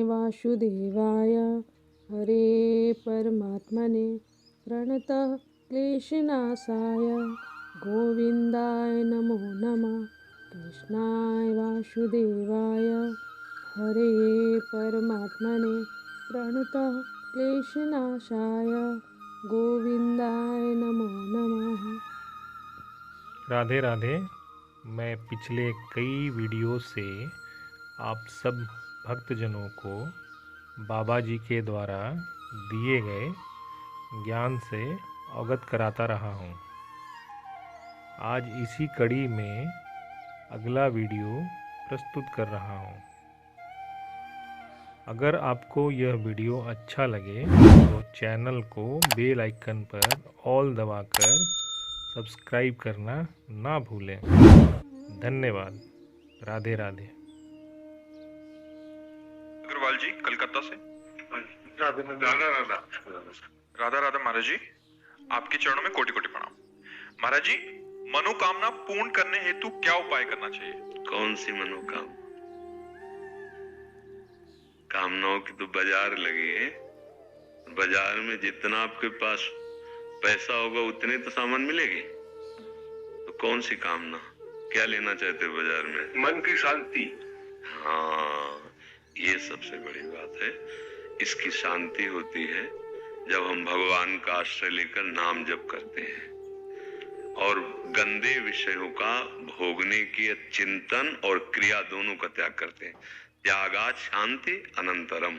वासुदेवाय हरे परमात्मने प्रणतः क्लेशनाशाय गोविन्दाय नमो नमः। कृष्णाय वासुदेवाय हरे परमात्मने प्रणतः क्लेशनाशाय गोविन्दाय नमो नमः। राधे राधे। मैं पिछले कई वीडियो से आप सब भक्तजनों को बाबा जी के द्वारा दिए गए ज्ञान से अवगत कराता रहा हूँ। आज इसी कड़ी में अगला वीडियो प्रस्तुत कर रहा हूँ। अगर आपको यह वीडियो अच्छा लगे तो चैनल को बेल आइकन पर ऑल दबाकर सब्सक्राइब करना ना भूलें। धन्यवाद। राधे राधे। अग्रवाल जी कलकत्ता से। राधा राधा राधा राधा महाराज जी, आपके चरणों में कोटि कोटि प्रणाम। महाराज जी, मनोकामना पूर्ण करने हेतु क्या उपाय करना चाहिए? कौन सी मनोकामना? कामनाओं की तो बाजार लगी है। बाजार में जितना आपके पास पैसा होगा उतने तो सामान मिलेगी। तो कौन सी कामना, क्या लेना चाहते हो बाजार में? मन की शांति। हाँ, ये सबसे बड़ी बात है। इसकी शांति होती है जब हम भगवान का आश्रय लेकर नाम जप करते हैं और गंदे विषयों का भोगने की चिंतन और क्रिया दोनों का त्याग करते हैं। त्यागात शांति अनंतरम,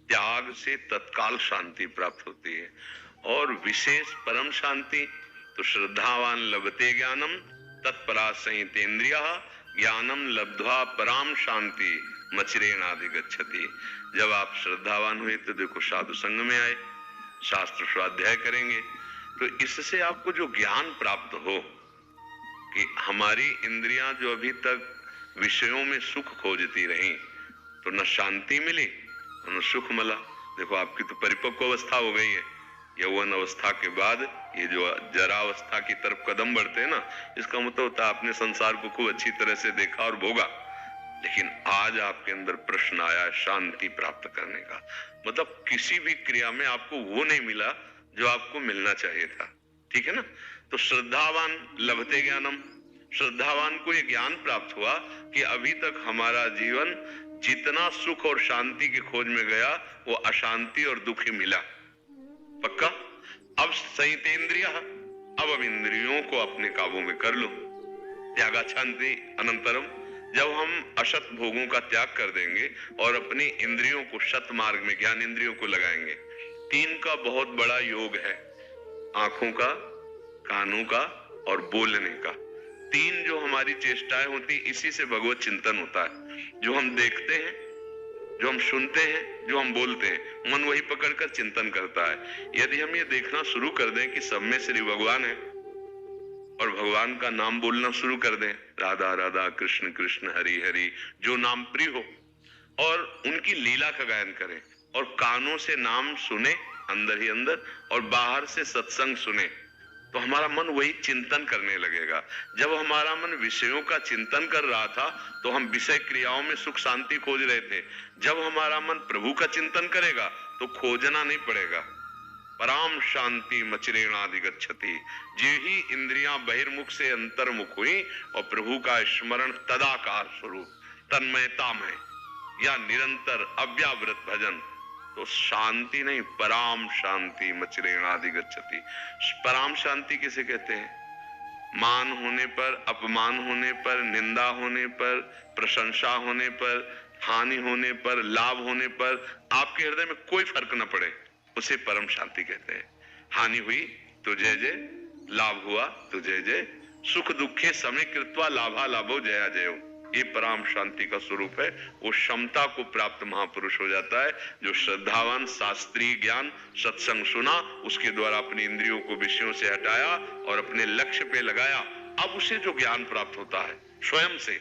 त्याग से तत्काल शांति प्राप्त होती है। और विशेष परम शांति तो श्रद्धावान लभते ज्ञानम तत्परा संहितेन्द्रिया ज्ञानम लब्ध्वा पराम शांति मचिरेणाधिगच्छति। जब आप श्रद्धावान हुए तो देखो साधु संग में आए, शास्त्र स्वाध्याय करेंगे, तो इससे आपको जो ज्ञान प्राप्त हो कि हमारी इंद्रियां जो अभी तक विषयों में सुख खोजती रहीं तो न शांति मिली न सुख मिला। देखो आपकी तो परिपक्व अवस्था हो गई है। यौवन अवस्था के बाद ये जो जरा अवस्था की तरफ कदम बढ़ते हैं ना, इसका मतलब होता है आपने संसार को खूब अच्छी तरह से देखा और भोगा, लेकिन आज आपके अंदर प्रश्न आया शांति प्राप्त करने का। मतलब किसी भी क्रिया में आपको वो नहीं मिला जो आपको मिलना चाहिए था। ठीक है ना? तो श्रद्धावान लभते ज्ञानम, श्रद्धावान को ये ज्ञान प्राप्त हुआ कि अभी तक हमारा जीवन जितना सुख और शांति की खोज में गया वो अशांति और दुख ही मिला। पक्का? अब संहितेन्द्रिया, अब इंद्रियों को अपने काबू में कर लो। त्यागा शांति अनंतरम, जब हम असत भोगों का त्याग कर देंगे और अपनी इंद्रियों को सत मार्ग में ज्ञान इंद्रियों को लगाएंगे। तीन का बहुत बड़ा योग है, आंखों का, कानों का और बोलने का। तीन जो हमारी चेष्टाएं होती इसी से भगवत चिंतन होता है। जो हम देखते हैं, जो हम सुनते हैं, जो हम बोलते हैं, मन वही पकड़कर चिंतन करता है। यदि हम ये देखना शुरू कर दें कि सब में श्री भगवान है और भगवान का नाम बोलना शुरू कर दें, राधा राधा कृष्ण कृष्ण हरि हरि, जो नाम प्रिय हो, और उनकी लीला का गायन करें और कानों से नाम सुने अंदर ही अंदर और बाहर से सत्संग सुने, तो हमारा मन वही चिंतन करने लगेगा। जब हमारा मन विषयों का चिंतन कर रहा था तो हम विषय क्रियाओं में सुख शांति खोज रहे थे। जब हमारा मन प्रभु का चिंतन करेगा तो खोजना नहीं पड़ेगा। पराम शांति मचिरेणाधिगच्छति। जो ही इंद्रियां बहिर्मुख से अंतर्मुख हुई और प्रभु का स्मरण तदाकार स्वरूप तन्मयता में या निरंतर अव्यावृत भजन, तो शांति नहीं, पराम शांति मचिरेणाधिगच्छति। पराम शांति किसे कहते हैं? मान होने पर, अपमान होने पर, निंदा होने पर, प्रशंसा होने पर, हानि होने पर, लाभ होने पर आपके हृदय में कोई फर्क न पड़े, उसे परम शांति कहते हैं। हानि हुई तो जय जय, लाभ हुआ तो जय जय, सुख दुखे समय कृत्वा लाभा लाभो जया जयो, ये परम शांति का स्वरूप है। वो क्षमता को प्राप्त महापुरुष हो जाता है जो श्रद्धावान शास्त्रीय ज्ञान सत्संग सुना, उसके द्वारा अपनी इंद्रियों को विषयों से हटाया और अपने लक्ष्य पे लगाया। अब उसे जो ज्ञान प्राप्त होता है स्वयं से,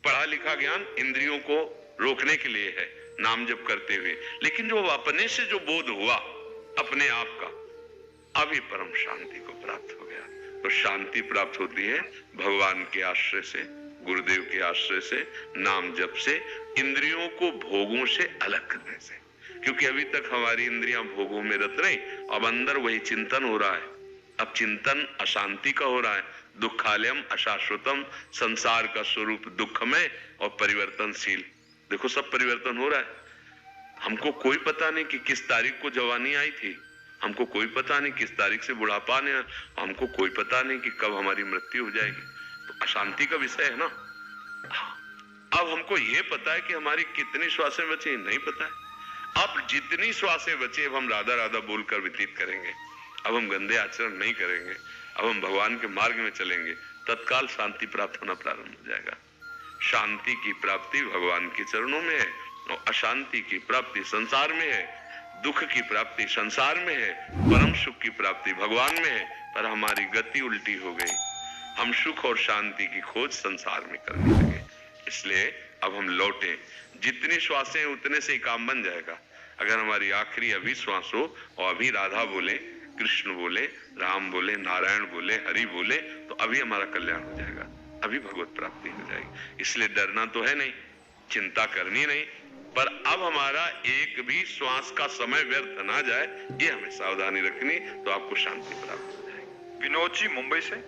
पढ़ा लिखा ज्ञान इंद्रियों को रोकने के लिए है नाम जप करते हुए, लेकिन जो अपने से जो बोध हुआ अपने आप का, अभी परम शांति को प्राप्त हो गया। तो शांति प्राप्त होती है भगवान के आश्रय से, गुरुदेव के आश्रय से, नाम जप से, इंद्रियों को भोगों से अलग करने से। क्योंकि अभी तक हमारी इंद्रियां भोगों में रत रही, अब अंदर वही चिंतन हो रहा है। अब चिंतन अशांति का हो रहा है। दुखालयम अशाश्वतम, संसार का स्वरूप दुखमय और परिवर्तनशील। देखो सब परिवर्तन हो रहा है। हमको कोई पता नहीं कि किस तारीख को जवानी आई थी, हमको कोई पता नहीं किस तारीख से बुढ़ापा आने, हमको कोई पता नहीं कि कब हमारी मृत्यु हो जाएगी। तो अशांति का विषय है ना। अब हमको ये पता है कि हमारी कितनी श्वासें बची, नहीं पता है। अब जितनी श्वासें बचे अब हम राधा राधा बोलकर व्यतीत करेंगे। अब हम गंदे आचरण नहीं करेंगे, अब हम भगवान के मार्ग में चलेंगे, तत्काल शांति प्राप्त होना प्रारंभ हो जाएगा। शांति की प्राप्ति भगवान के चरणों में है और अशांति की प्राप्ति संसार में है। दुख की प्राप्ति संसार में है, परम सुख की प्राप्ति भगवान में है। पर हमारी गति उल्टी हो गई, हम सुख और शांति की खोज संसार में करने लगे। इसलिए अब हम लौटे, जितनी श्वासें उतने से ही काम बन जाएगा। अगर हमारी आखिरी अभी श्वास हो और अभी राधा बोले, कृष्ण बोले, राम बोले, नारायण बोले, हरि बोले, तो अभी हमारा कल्याण हो जाएगा, अभी भगवत प्राप्ति हो जाएगी। इसलिए डरना तो है नहीं, चिंता करनी नहीं, पर अब हमारा एक भी श्वास का समय व्यर्थ ना जाए, ये हमें सावधानी रखनी, तो आपको शांति प्राप्त हो जाएगी। विनोद जी मुंबई से।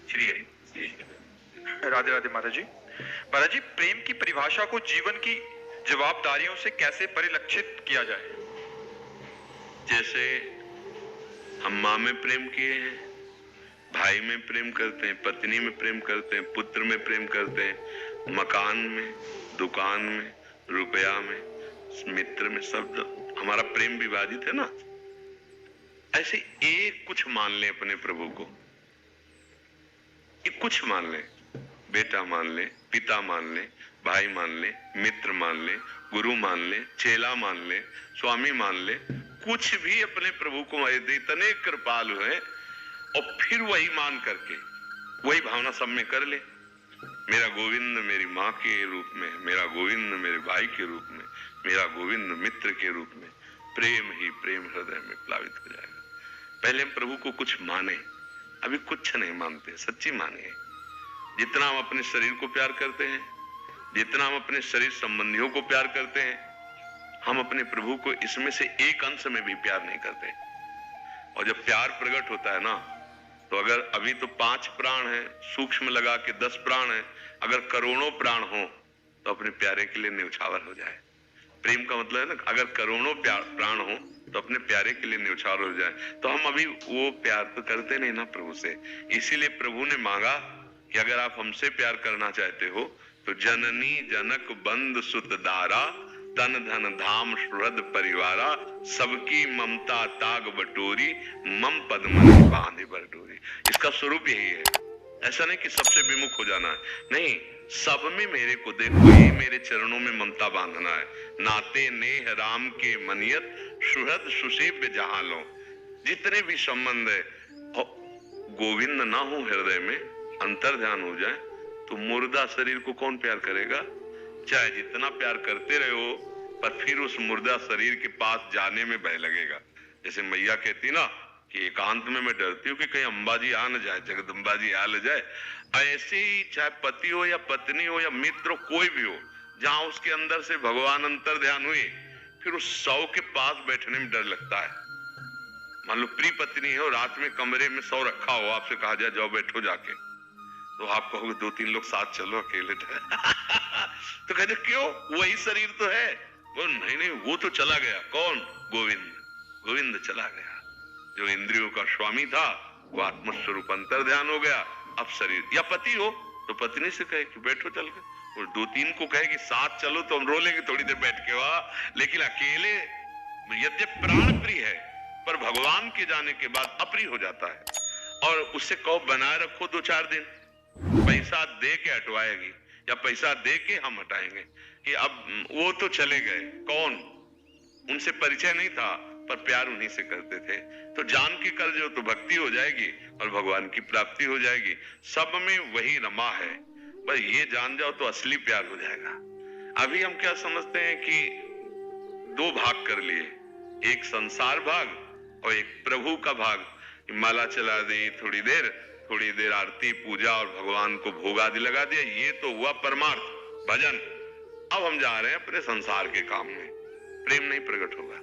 श्री राधे राधे महाराज जी। महाराज जी, प्रेम की परिभाषा को जीवन की जवाबदारियों से कैसे परिलक्षित किया जाए? जैसे हम माँ में प्रेम किए हैं, भाई में प्रेम करते हैं, पत्नी में प्रेम करते हैं, पुत्र में प्रेम करते हैं, मकान में, दुकान में, रुपया में, मित्र में, सब हमारा प्रेम विभाजित है ना। ऐसे एक कुछ मान ले अपने प्रभु को, एक कुछ मान ले, बेटा मान ले, पिता मान ले, भाई मान ले, मित्र मान ले, गुरु मान ले, चेला मान ले, स्वामी मान ले, कुछ भी अपने प्रभु को इतने कृपालु है। और फिर वही मान करके वही भावना सब में कर ले। मेरा गोविंद मेरी माँ के रूप में, मेरा गोविंद मेरे भाई के रूप में, मेरा गोविंद मित्र के रूप में, प्रेम ही प्रेम हृदय में प्लावित हो जाएगा। पहले हम प्रभु को कुछ माने, अभी कुछ नहीं मानते, सच्ची मानिए। जितना हम अपने शरीर को प्यार करते हैं, जितना हम अपने शरीर संबंधियों को प्यार करते हैं, हम अपने प्रभु को इसमें से एक अंश में भी प्यार नहीं करते। और जब प्यार प्रकट होता है ना, तो अगर अभी तो 5 प्राण हैं, सूक्ष्म लगा के 10 प्राण हैं, अगर करोड़ों प्राण हो तो अपने प्यारे के लिए न्यौछावर हो जाए। प्रेम का मतलब है ना, अगर करोड़ों प्राण हो तो अपने प्यारे के लिए न्यौछावर हो जाए। तो हम अभी वो प्यार तो करते नहीं ना प्रभु से। इसीलिए प्रभु ने मांगा कि अगर आप हमसे प्यार करना चाहते हो तो जननी जनक बंद सुत दारा, तन धन धाम सुहृद परिवारा, सबकी ममता ताग बटोरी, मम पद मन बांधे बटोरी। इसका स्वरूप यही है। ऐसा नहीं कि सबसे विमुख हो जाना है, नहीं, सब में मेरे को देखो, ये मेरे चरणों में ममता बांधना है। नाते नेह राम के मनियत, सुहृद सुसेव्य जहां लो। जितने भी संबंध है, गोविंद ना हो हृदय में, अंतर ध्यान हो जाए, तो मुर्दा शरीर को कौन प्यार करेगा? चाहे जितना प्यार करते रहो, पर फिर उस मुर्दा शरीर के पास जाने में भय लगेगा। जैसे मैया कहती ना कि एकांत में मैं डरती हूँ कि कहीं अम्बा जी आ न जाए, जगदम्बा जी आ न जाए। ऐसे ही चाहे पति हो या पत्नी हो या मित्र हो, कोई भी हो, जहां उसके अंदर से भगवान अंतर ध्यान हुए, फिर उस 100 के पास बैठने में डर लगता है। मान लो प्रिय पत्नी हो, रात में कमरे में 100 रखा हो, आपसे कहा जाए जाओ बैठो जाके, तो आप कहोगे 2-3 लोग साथ चलो अकेले। तो कहते क्यों, वही शरीर तो है। वो नहीं, वो तो चला गया। कौन? गोविंद। गोविंद चला गया। जो इंद्रियों का स्वामी था वो आत्मस्वरूप अंतर ध्यान हो गया। अब शरीर, या पति हो तो पत्नी से कहे कि बैठो चल के, और 2-3 को कहे कि साथ चलो तो हम रो लेंगे थोड़ी देर बैठ के वहां। लेकिन अकेले, यद्यपि प्राण प्रिय है, पर भगवान के जाने के बाद अप्रिय हो जाता है। और उससे कहो बनाए रखो 2-4 दिन, पैसा दे के हटवाएगी या पैसा दे के हम हटाएंगे। कि अब वो तो चले गए, कौन? उनसे परिचय नहीं था, पर प्यार उन्हीं से करते थे। तो जान के कर जो तो भक्ति हो जाएगी और भगवान की प्राप्ति हो जाएगी। सब में वही रमा है, बस ये जान जाओ तो असली प्यार हो जाएगा। अभी हम क्या समझते हैं कि 2 भाग कर लिए, एक संसार भाग और एक प्रभु का भाग। माला चला दी थोड़ी देर, थोड़ी देर आरती पूजा और भगवान को भोग आदि लगा दिया, ये तो हुआ परमार्थ भजन। अब हम जा रहे हैं अपने संसार के काम में। प्रेम नहीं प्रकट होगा,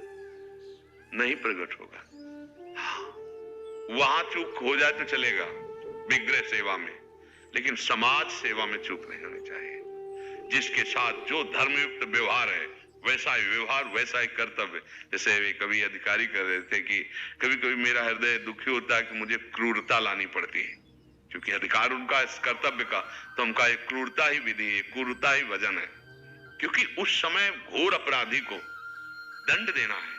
नहीं प्रकट होगा। वहां चूक हो जाए तो चलेगा विग्रह सेवा में, लेकिन समाज सेवा में चूक नहीं होनी चाहिए। जिसके साथ जो धर्मयुक्त व्यवहार है वैसा ही व्यवहार, वैसा ही कर्तव्य। जैसे वे कभी अधिकारी कर रहे थे कि कभी कभी मेरा हृदय दुखी होता है कि मुझे क्रूरता लानी पड़ती है, क्योंकि अधिकार उनका इस कर्तव्य का, तो उनका एक क्रूरता ही विधि है, क्रूरता ही वजन है, क्योंकि उस समय घोर अपराधी को दंड देना है।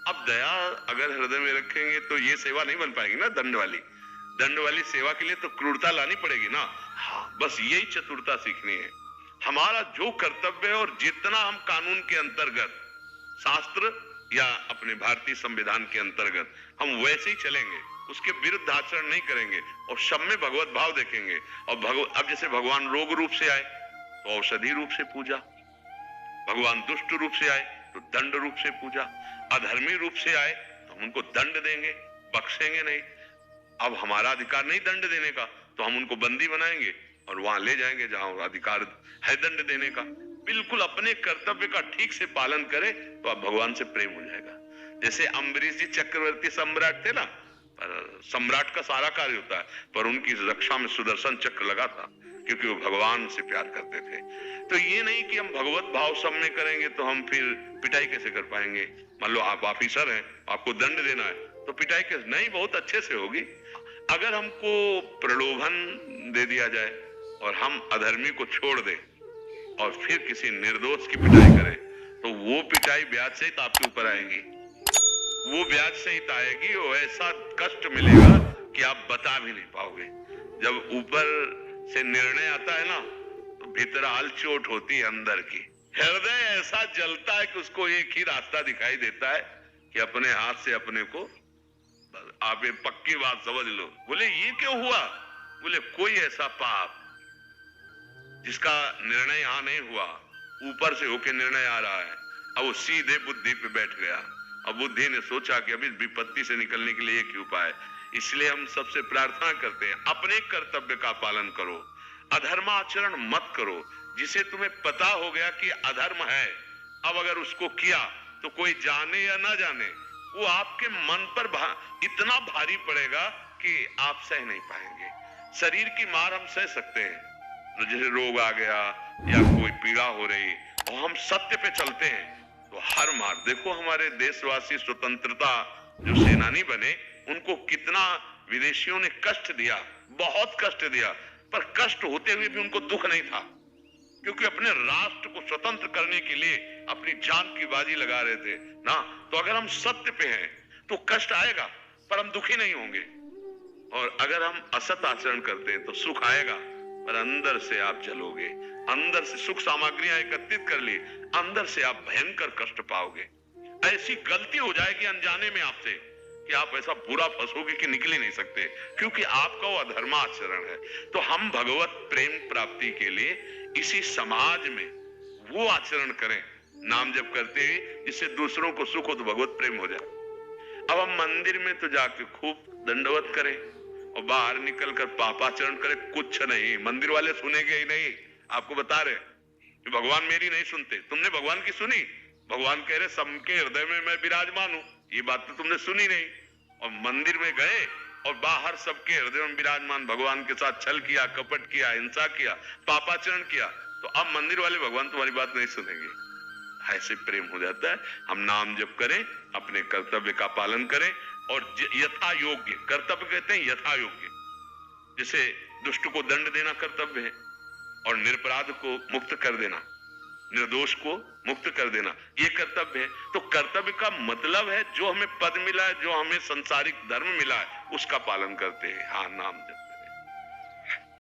अब दया अगर हृदय में रखेंगे तो ये सेवा नहीं बन पाएगी ना दंड वाली सेवा के लिए तो क्रूरता लानी पड़ेगी ना। बस यही चतुरता सीखनी है। हमारा जो कर्तव्य है और जितना हम कानून के अंतर्गत, शास्त्र या अपने भारतीय संविधान के अंतर्गत हम वैसे ही चलेंगे, उसके विरुद्ध आचरण नहीं करेंगे और सब में भगवत भाव देखेंगे। और अब जैसे भगवान रोग रूप से आए तो औषधि रूप से पूजा, भगवान दुष्ट रूप से आए तो दंड रूप से पूजा, अधर्मी रूप से आए तो हम उनको दंड देंगे, बख्शेंगे नहीं। अब हमारा अधिकार नहीं दंड देने का, तो हम उनको बंदी बनाएंगे और वहां ले जाएंगे जहां अधिकार है दंड देने का। बिल्कुल अपने कर्तव्य का ठीक से पालन करे तो अब भगवान से प्रेम हो जाएगा। जैसे अम्बरीश जी चक्रवर्ती सम्राट थे ना, पर सम्राट का सारा कार्य होता है, पर उनकी रक्षा में सुदर्शन चक्र लगा था, क्योंकि वो भगवान से प्यार करते थे। तो ये नहीं कि हम भगवत भाव सब में करेंगे तो हम फिर पिटाई कैसे कर पाएंगे। मान लो आप ऑफिसर हैं, आपको दंड देना है, तो पिटाई कैसे नहीं, बहुत अच्छे से होगी। अगर हमको प्रलोभन दे दिया जाए और हम अधर्मी को छोड़ दें और फिर किसी निर्दोष की पिटाई करें, तो वो पिटाई ब्याज सहित आपके ऊपर आएगी, वो ब्याज सहित आएगी और ऐसा कष्ट मिलेगा कि आप बता भी नहीं पाओगे। जब ऊपर से निर्णय आता है ना, तो भीतर हाल चोट होती है अंदर की। हृदय ऐसा जलता है कि उसको एक ही रास्ता दिखाई देता है कि अपने हाथ से अपने को, आप ये पक्की बात समझ लो। बोले ये क्यों हुआ? बोले कोई ऐसा पाप जिसका निर्णय यहां नहीं हुआ, ऊपर से होके निर्णय आ रहा है, अब वो सीधे बुद्धि पे बैठ गया। अब बुद्धि ने सोचा कि अभी विपत्ति से निकलने के लिए एक ही उपाय है। इसलिए हम सबसे प्रार्थना करते हैं, अपने कर्तव्य का पालन करो, अधर्माचरण मत करो। जिसे तुम्हें पता हो गया कि अधर्म है, अब अगर उसको किया तो कोई जाने या ना जाने, वो आपके मन पर इतना भारी पड़ेगा कि आप सह नहीं पाएंगे। शरीर की मार हम सह सकते हैं, जैसे रोग आ गया या कोई पीड़ा हो रही, और हम सत्य पे चलते हैं तो हर मार, देखो हमारे देशवासी स्वतंत्रता जो सेनानी बने, उनको कितना विदेशियों ने कष्ट दिया, बहुत कष्ट दिया, पर कष्ट होते हुए भी उनको दुख नहीं था, क्योंकि अपने राष्ट्र को स्वतंत्र करने के लिए अपनी जान की बाजी लगा रहे थे ना। तो अगर हम सत्य पे हैं तो कष्ट आएगा पर हम दुखी नहीं होंगे, और अगर हम असत आचरण करते हैं तो सुख आएगा पर अंदर से आप जलोगे। अंदर से सुख सामग्रियां एकत्रित कर ली, अंदर से आप भयंकर कष्ट पाओगे। ऐसी गलती हो जाएगी अनजाने में आपसे कि आप ऐसा बुरा फंसोगे कि निकल ही नहीं सकते, क्योंकि आपका वो अधर्माचरण है। तो हम भगवत प्रेम प्राप्ति के लिए इसी समाज में वो आचरण करें, नाम जप करते हुए, जिससे दूसरों को सुख हो तो भगवत प्रेम हो जाए। अब हम मंदिर में तो जाके खूब दंडवत करें और बाहर निकलकर पापाचरण करें, कुछ नहीं, मंदिर वाले सुनेंगे ही नहीं। आपको बता रहे भगवान मेरी नहीं सुनते, तुमने भगवान की सुनी? भगवान कह रहे सबके हृदय में मैं विराजमान हूं, ये बात तो तुमने सुनी नहीं। और मंदिर में गए और बाहर सबके हृदय में विराजमान भगवान के साथ छल किया, कपट किया, हिंसा किया, पापाचरण किया, तो अब मंदिर वाले भगवान तुम्हारी बात नहीं सुनेंगे। ऐसे प्रेम हो जाता है। हम नाम जप करें, अपने कर्तव्य का पालन करें और यथा योग्य, कर्तव्य कहते हैं यथा योग्य, जैसे दुष्ट को दंड देना कर्तव्य है और निरपराध को मुक्त कर देना, निर्दोष को मुक्त कर देना, ये कर्तव्य है। तो कर्तव्य का मतलब है जो हमें पद मिला है, जो हमें संसारिक धर्म मिला है, उसका पालन करते हैं। हाँ, नाम जप।